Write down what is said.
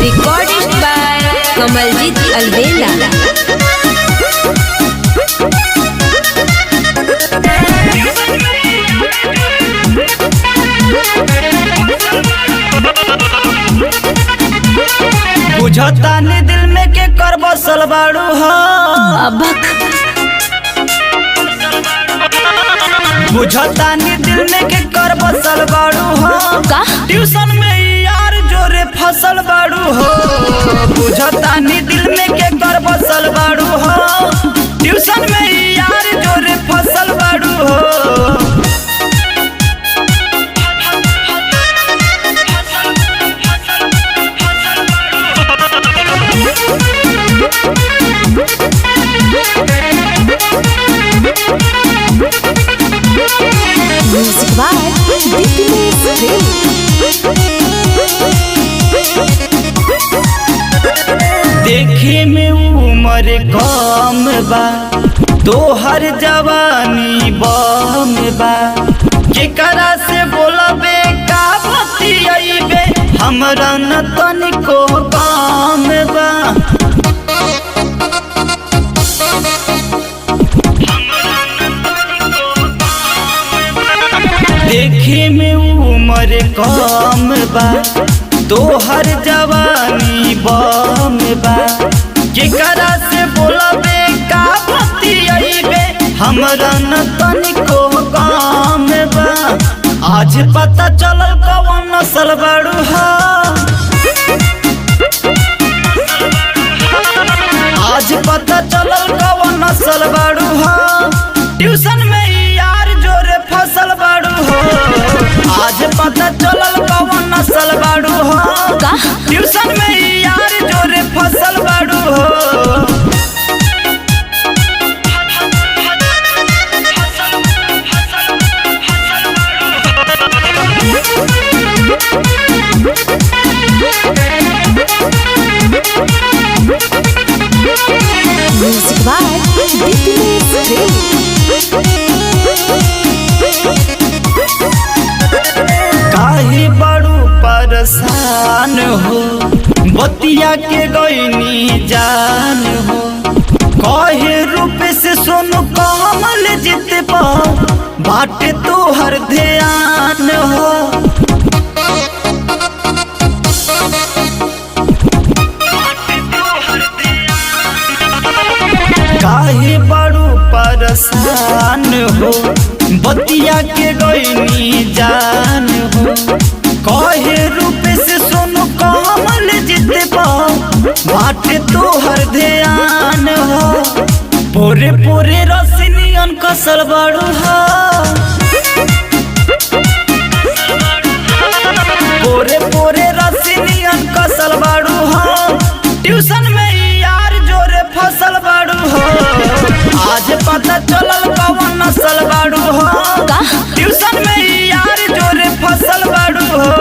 Recorded by Kamaljit Alvela. बुझतानी दिल में के कर बसल बाड़ू हो बुझतानी दिल में के कर बसल बाड़ू हो ट्यूशन में यार जोरे फसल बाड़ू हो बुझतानी दिल में के कर बसल बाड़ू हो ट्यूशन में यार जोरे फसल बाड़ू हो। Music by देखे में उम्र कम बा तोहर जवानी बम बा केकरा से बोलबे का बतियाइबे हमरा न तनिको काम बा देखे में उम्र कम बा तोहर जवानी बम बा केकरा से बोलबे का बतियाइबे हमरा न तनिको काम बा आज पता चलल कौन नस्ल बाड़ू हो आज पता चलल कौन नस्ल बाड़ू हो ट्यूशन में यार जोरे फसल बाड़ू हो आज पता चलल कौन नस्ल बाड़ू हो ट्यूशन में यार जोरे फसल बाड़ू हो। Music by काहे बड़ू परेशान हो बतिया के गईनी जान हो कहे रूप से सोनू कमल जित बाटे तोहर ध्यान हो काहे बड़ू परेशान हो बतिया के गईनी जान हो कहे रूप से सोनू कमल जिते बाटे तोहर ध्यान हो पूरे पूरे रसनियन कसल बाड़ू हो पूरे पूरे रसनियन कसल बाड़ू हो ट्यूशन में यार जोरे फसल बाड़ू हो आज पता चलल कौन नस्ल बाड़ू हो ट्यूशन में यार जोरे फसल बाड़ू हो।